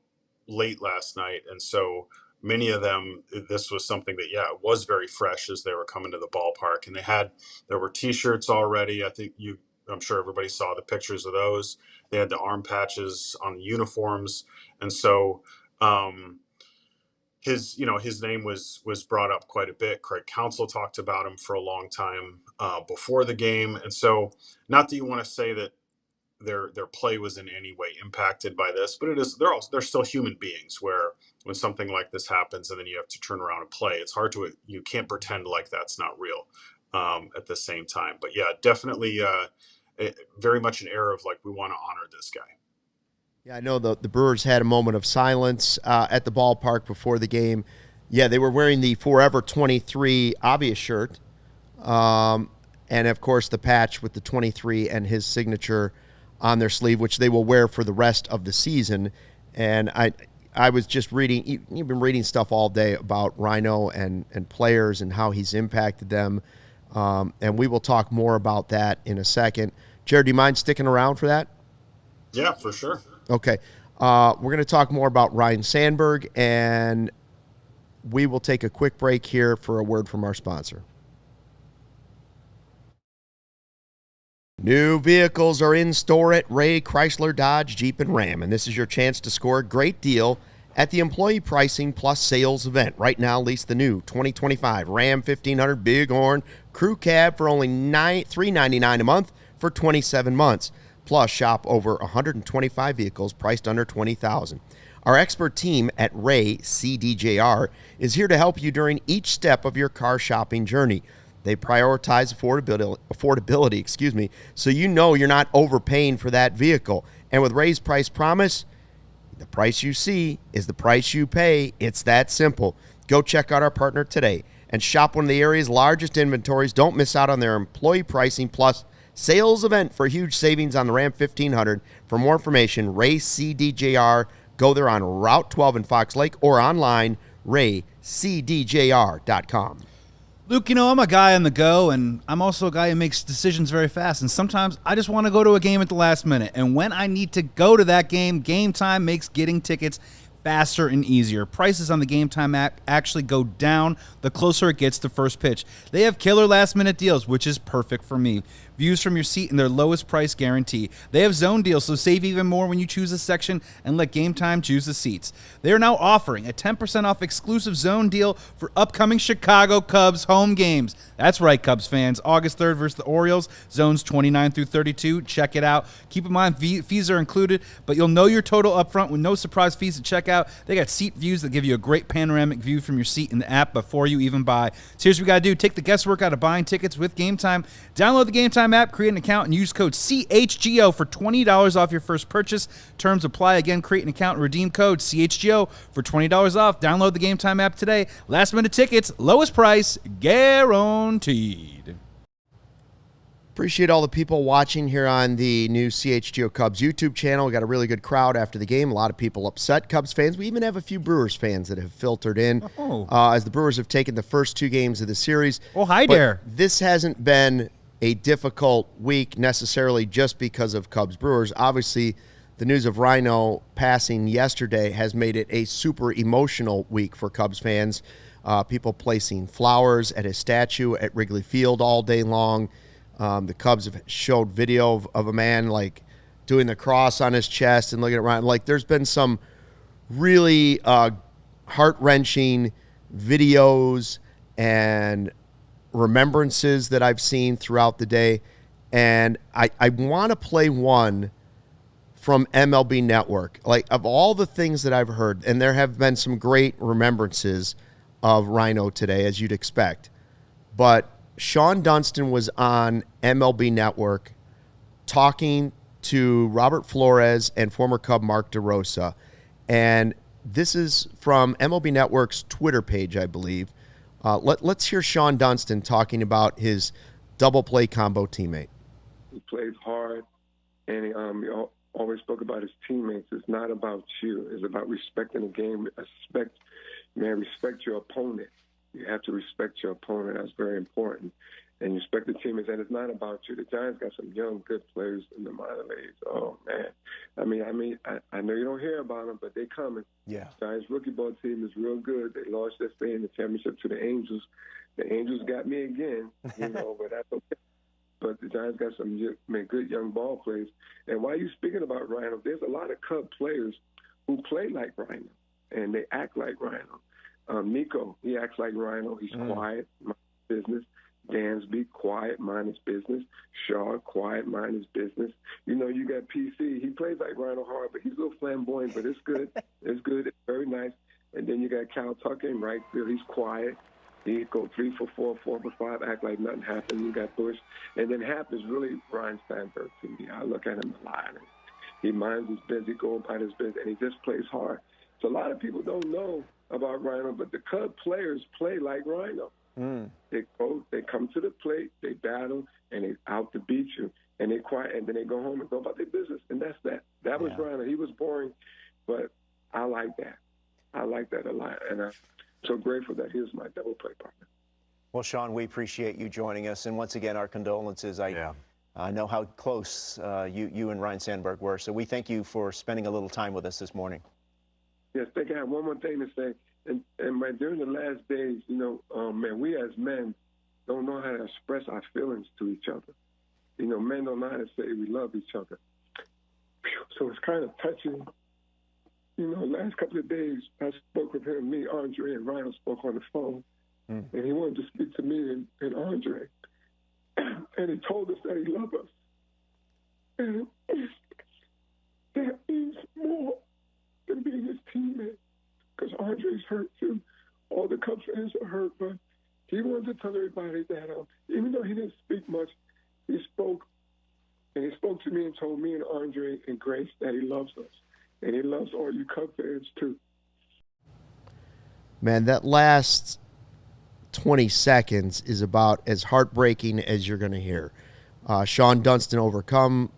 late last night. And so many of them, this was something that, it was very fresh as they were coming to the ballpark. And there were T-shirts already. I'm sure everybody saw the pictures of those. They had the arm patches on the uniforms. And so his name was brought up quite a bit. Craig Counsell talked about him for a long time before the game. And so not that you want to say that their play was in any way impacted by this, but they're still human beings where when something like this happens and then you have to turn around and play, you can't pretend like that's not real at the same time. But yeah, definitely very much an era of like, we want to honor this guy. Yeah, I know the Brewers had a moment of silence at the ballpark before the game. Yeah, they were wearing the Forever 23 obvious shirt. And, of course, the patch with the 23 and his signature on their sleeve, which they will wear for the rest of the season. And I was just reading, you've been reading stuff all day about Ryno and players and how he's impacted them. And we will talk more about that in a second. Jared, do you mind sticking around for that? Yeah, for sure. Okay. We're going to talk more about Ryne Sandberg, and we will take a quick break here for a word from our sponsor. New vehicles are in store at Ray Chrysler Dodge Jeep and Ram, and this is your chance to score a great deal at the Employee Pricing Plus Sales event. Right now, lease the new 2025 Ram 1500 Bighorn Crew Cab for only $399 a month for 27 months. Plus, shop over 125 vehicles priced under $20,000. Our expert team at Ray CDJR is here to help you during each step of your car shopping journey. They prioritize affordability, so you know you're not overpaying for that vehicle. And with Ray's price promise, the price you see is the price you pay. It's that simple. Go check out our partner today and shop one of the area's largest inventories. Don't miss out on their employee pricing plus sales event for huge savings on the Ram 1500. For more information, Ray CDJR. Go there on Route 12 in Fox Lake or online, raycdjr.com. Luke, I'm a guy on the go, and I'm also a guy who makes decisions very fast. And sometimes I just want to go to a game at the last minute. And when I need to go to that game, Game Time makes getting tickets faster and easier. Prices on the Game Time app actually go down the closer it gets to first pitch. They have killer last-minute deals, which is perfect for me. Views from your seat and their lowest price guarantee. They have zone deals, so save even more when you choose a section and let Game Time choose the seats. They are now offering a 10% off exclusive zone deal for upcoming Chicago Cubs home games. That's right, Cubs fans. August 3rd versus the Orioles, zones 29 through 32. Check it out. Keep in mind, fees are included, but you'll know your total up front with no surprise fees to checkout. They got seat views that give you a great panoramic view from your seat in the app before you even buy. So here's what we got to do. Take the guesswork out of buying tickets with Game Time. Download the Game Time app, create an account, and use code CHGO for $20 off your first purchase. Terms apply. Again, create an account and redeem code CHGO for $20 off. Download the Game Time app today. Last minute tickets, lowest price, guaranteed. Appreciate all the people watching here on the new CHGO Cubs YouTube channel. We got a really good crowd after the game. A lot of people upset, Cubs fans. We even have a few Brewers fans that have filtered in as the Brewers have taken the first two games of the series. Oh, hi there. This hasn't been a difficult week necessarily just because of Cubs Brewers. Obviously, the news of Ryno passing yesterday has made it a super emotional week for Cubs fans. People placing flowers at his statue at Wrigley Field all day long. The Cubs have showed video of a man like doing the cross on his chest and looking at Ryan. Like there's been some really heart-wrenching videos and remembrances that I've seen throughout the day. And I want to play one from MLB Network. Like of all the things that I've heard, and there have been some great remembrances of Ryno today, as you'd expect. But Sean Dunston was on MLB Network talking to Robert Flores and former Cub Mark DeRosa. And this is from MLB Network's Twitter page, I believe. Let's hear Sean Dunston talking about his double play combo teammate. He plays hard, and he always spoke about his teammates. It's not about you. It's about respecting the game. Respect your opponent. You have to respect your opponent. That's very important. And respect the teammates. And it's not about you. The Giants got some young, good players in the minor leagues. Oh, man. I know you don't hear about them, but they're coming. Yeah. The Giants rookie ball team is real good. They lost yesterday in the championship to the Angels. The Angels got me again, but that's okay. But the Giants got some good young ball players. And while you're speaking about Ryno, there's a lot of Cub players who play like Ryno, and they act like Ryno. Nico, he acts like Ryno. He's quiet, mind his business. Dansby, quiet, mind his business. Shaw, quiet, mind his business. You got PC. He plays like Ryno hard, but he's a little flamboyant, but it's good. It's good. It's very nice. And then you got Cal Tucker in right field. He's quiet. He go 3 for 4, 4 for 5, act like nothing happened. You got Bush. And then Happ is really Ryne Sandberg to me. I look at him a lot. He minds his business. He goes about his business, and he just plays hard. So a lot of people don't know about Ryno, but the Cub players play like Ryno. They come to the plate, they battle, and they out to beat you, and they quiet, and then they go home and go about their business, and that's that. That was Ryno. He was boring, but I like that. I like that a lot, and I'm so grateful that he was my double play partner. Well, Sean, we appreciate you joining us, and once again, our condolences. I know how close you and Ryne Sandberg were, so we thank you for spending a little time with us this morning. Yes, I think I have one more thing to say. And during the last days, we as men don't know how to express our feelings to each other. Men don't know how to say we love each other. So it's kind of touching. Last couple of days, I spoke with him, me, Andre, and Ryno spoke on the phone. And he wanted to speak to me and Andre. And he told us that he loved us. And that means more to be his teammate because Andre's hurt too. All the Cubs fans are hurt, but he wanted to tell everybody that even though he didn't speak much, he spoke. And he spoke to me and told me and Andre and Grace that he loves us. And he loves all you Cub fans too. Man, that last 20 seconds is about as heartbreaking as you're going to hear. Sean Dunston overcome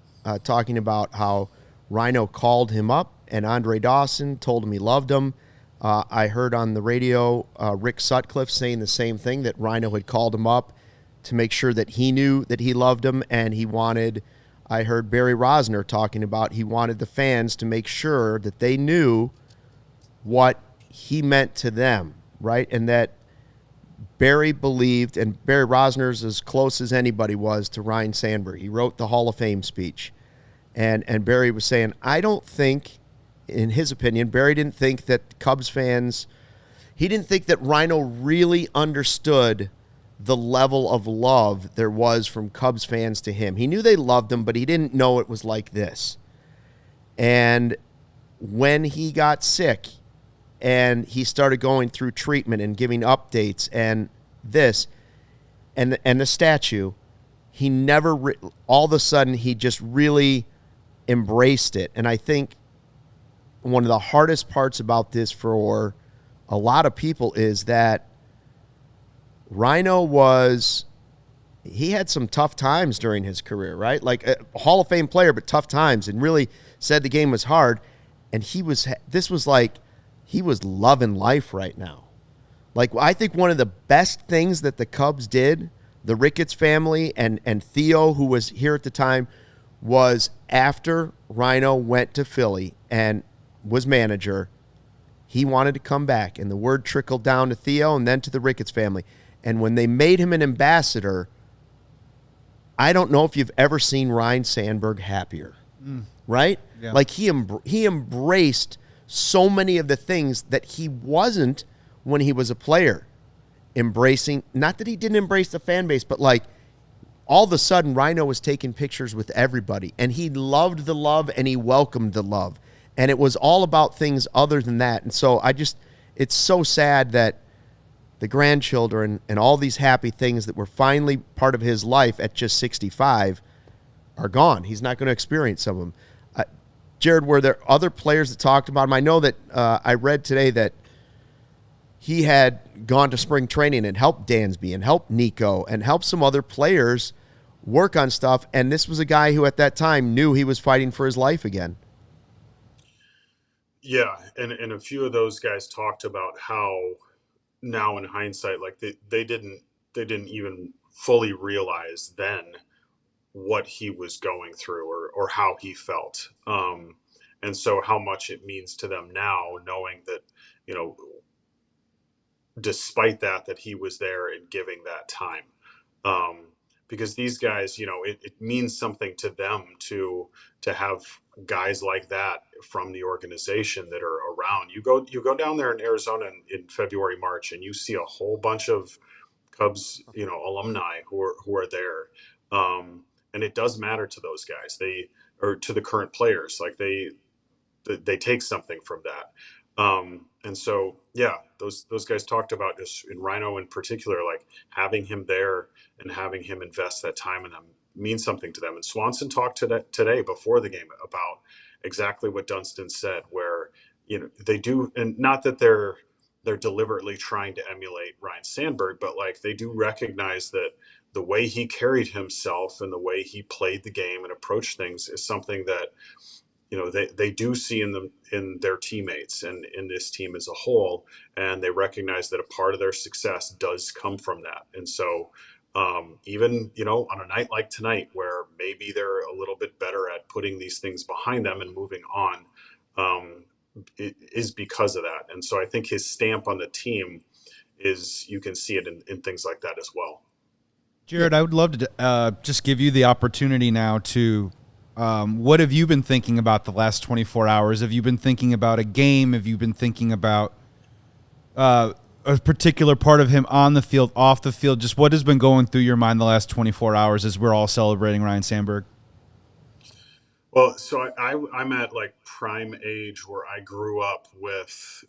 talking about how Ryno called him up and Andre Dawson told him he loved him. I heard on the radio Rick Sutcliffe saying the same thing, that Ryno had called him up to make sure that he knew that he loved him, and he wanted, I heard Barry Rosner talking about he wanted the fans to make sure that they knew what he meant to them, right? And that Barry believed, and Barry Rosner's as close as anybody was to Ryne Sandberg. He wrote the Hall of Fame speech. And Barry was saying, I don't think, in his opinion, Barry didn't think that Cubs fans, he didn't think that Ryno really understood the level of love there was from Cubs fans to him. He knew they loved him, but he didn't know it was like this. And when he got sick and he started going through treatment and giving updates and this and the statue, he never, all of a sudden, he just really embraced it. And I think one of the hardest parts about this for a lot of people is that Ryno he had some tough times during his career, right? Like a Hall of Fame player, but tough times, and really said the game was hard. And he was loving life right now. Like, I think one of the best things that the Cubs did, the Ricketts family and Theo, who was here at the time, was after Ryno went to Philly and was manager, he wanted to come back. And the word trickled down to Theo and then to the Ricketts family. And when they made him an ambassador, I don't know if you've ever seen Ryne Sandberg happier, right? Yeah. Like he embraced so many of the things that he wasn't when he was a player. Embracing, not that he didn't embrace the fan base, but like all of a sudden Ryno was taking pictures with everybody, and he loved the love and he welcomed the love. And it was all about things other than that. And so it's so sad that the grandchildren and all these happy things that were finally part of his life at just 65 are gone. He's not going to experience some of them. Jared, were there other players that talked about him? I know that I read today that he had gone to spring training and helped Dansby and helped Nico and helped some other players work on stuff. And this was a guy who at that time knew he was fighting for his life again. Yeah, and a few of those guys talked about how now in hindsight, like they didn't even fully realize then what he was going through or how he felt. And so how much it means to them now, knowing that, you know, despite that he was there and giving that time. Because these guys, you know, it means something to them to have guys like that from the organization that are around. You go down there in Arizona in February, March, and you see a whole bunch of Cubs, you know, alumni who are there. And it does matter to those guys. Or to the current players, like they take something from that. And so, yeah, those guys talked about, just in Ryno in particular, like having him there and having him invest that time in them means something to them. And Swanson talked today before the game about exactly what Dunston said, where, you know, they do, and not that they're deliberately trying to emulate Ryne Sandberg, but like they do recognize that the way he carried himself and the way he played the game and approached things is something that, you know, they do see in their teammates and in this team as a whole, and they recognize that a part of their success does come from that. And so even, you know, on a night like tonight, where maybe they're a little bit better at putting these things behind them and moving on, it is because of that. And so I think his stamp on the team is, you can see it in things like that as well. Jared, I would love to just give you the opportunity now to, what have you been thinking about the last 24 hours? Have you been thinking about a game? Have you been thinking about a particular part of him on the field, off the field? Just what has been going through your mind the last 24 hours as we're all celebrating Ryne Sandberg? Well, so I'm at like prime age where I grew up with,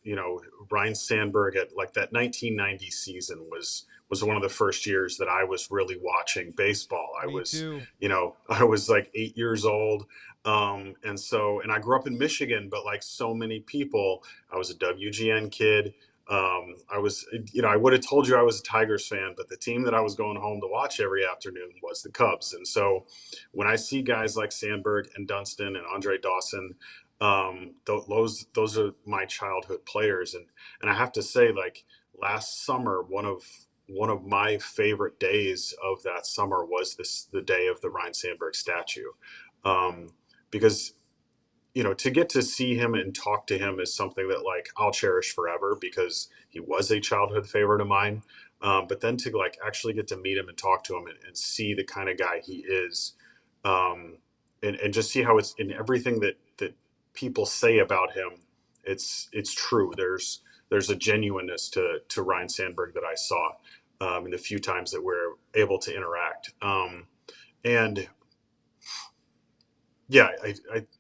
Ryne Sandberg at like that 1990 season was one of the first years that I was really watching baseball. Me too. I was like 8 years old. And I grew up in Michigan, but like so many people, I was a WGN kid. I would have told you I was a Tigers fan, but the team that I was going home to watch every afternoon was the Cubs. And so when I see guys like Sandberg and Dunston and Andre Dawson, those are my childhood players. And I have to say, like last summer, one of my favorite days of that summer was the day of the Ryne Sandberg statue, because to get to see him and talk to him is something that like I'll cherish forever because he was a childhood favorite of mine. But then to like actually get to meet him and talk to him and see the kind of guy he is, and just see how it's in everything that people say about him. It's true. There's a genuineness to Ryne Sandberg that I saw in the few times that we're able to interact. And yeah,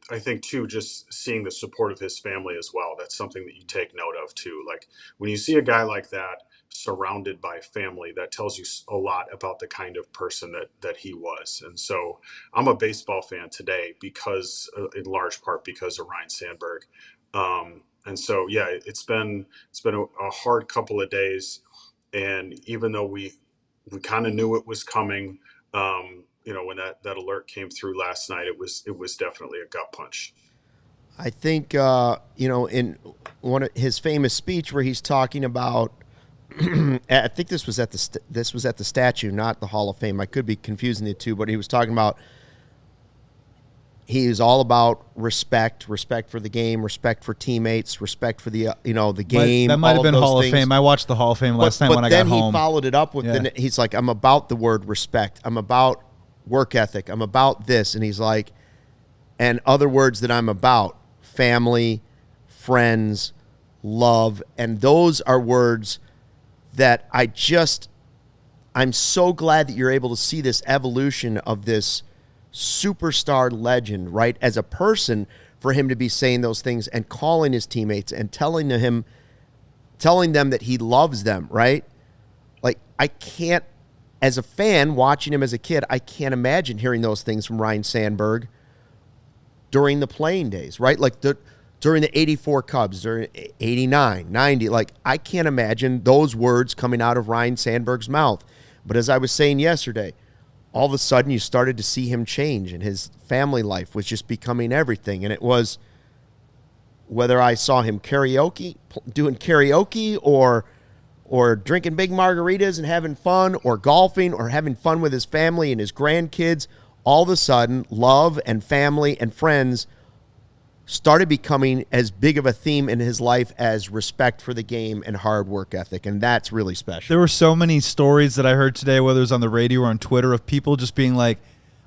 I think too, just seeing the support of his family as well. That's something that you take note of too. Like when you see a guy like that surrounded by family, that tells you a lot about the kind of person that he was. And so I'm a baseball fan today because, in large part, because of Ryne Sandberg. And so yeah, it's been a hard couple of days, and even though we kind of knew it was coming. When that alert came through last night, it was definitely a gut punch. I think, in one of his famous speech where he's talking about, I think this was at the statue, not the Hall of Fame. I could be confusing the two, but he was talking about he is all about respect for the game, respect for teammates, respect for the the game. That might have been Hall of Fame. I watched the Hall of Fame last night when I got home. But then he followed it up with he's like, I'm about the word respect. I'm about work ethic. I'm about this. And he's like, and other words that I'm about, family, friends, love. And those are words that I'm so glad that you're able to see this evolution of this superstar legend, right? As a person, for him to be saying those things and calling his teammates and telling them that he loves them, right? Like, I can't, as a fan watching him as a kid, I can't imagine hearing those things from Ryne Sandberg during the playing days, right? Like during the 84 Cubs, during 89, 90, like I can't imagine those words coming out of Ryne Sandberg's mouth. But as I was saying yesterday, all of a sudden you started to see him change, and his family life was just becoming everything. And it was, whether I saw him doing karaoke or drinking big margaritas and having fun, or golfing, or having fun with his family and his grandkids, all of a sudden, love and family and friends started becoming as big of a theme in his life as respect for the game and hard work ethic, and that's really special. There were so many stories that I heard today, whether it was on the radio or on Twitter, of people just being like,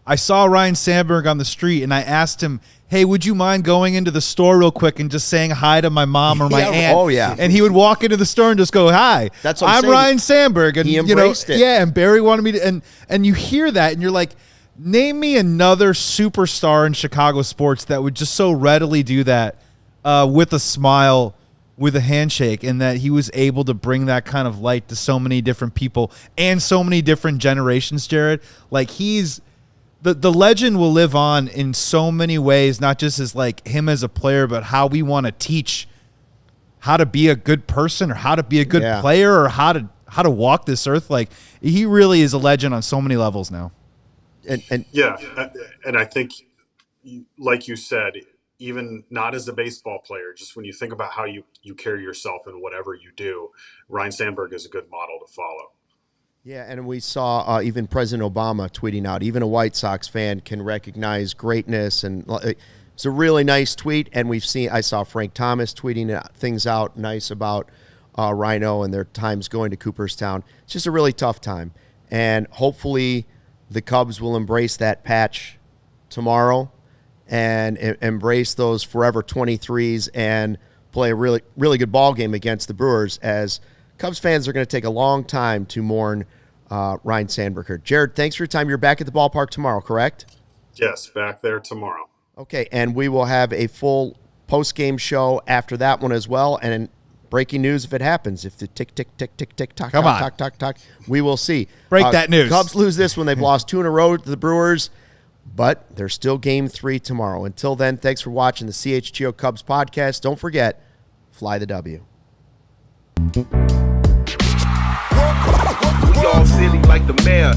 I saw Ryne Sandberg on the street, and I asked him, hey, would you mind going into the store real quick and just saying hi to my mom or my aunt? Oh, yeah. And he would walk into the store and just go, hi, that's what I'm saying. Ryne Sandberg. And he embraced it. Yeah, and Barry wanted me to, and you hear that, and you're like, name me another superstar in Chicago sports that would just so readily do that with a smile, with a handshake, and that he was able to bring that kind of light to so many different people and so many different generations, Jared. Like, he's... The legend will live on in so many ways, not just as like him as a player, but how we want to teach how to be a good person, or how to be a good player, or how to walk this earth. Like, he really is a legend on so many levels now. And I think, like you said, even not as a baseball player, just when you think about how you carry yourself in whatever you do, Ryne Sandberg is a good model to follow. Yeah, and we saw even President Obama tweeting out, even a White Sox fan can recognize greatness, and it's a really nice tweet. And I saw Frank Thomas tweeting things out nice about Rhino and their times going to Cooperstown. It's just a really tough time, and hopefully the Cubs will embrace that patch tomorrow and embrace those forever 23s and play a really, really good ball game against the Brewers, as Cubs fans are going to take a long time to mourn Ryne Sandberg. Jared, thanks for your time. You're back at the ballpark tomorrow, correct? Yes, back there tomorrow. Okay, and we will have a full post-game show after that one as well. And breaking news if it happens. If the tick, tick, tick, tick, tick, tock, Come tock, on. tock, tock, tock, we will see. Break that news. Cubs lose this one. They've lost 2 in a row to the Brewers, but there's still Game 3 tomorrow. Until then, thanks for watching the CHGO Cubs podcast. Don't forget, fly the W. We all silly like the mayor.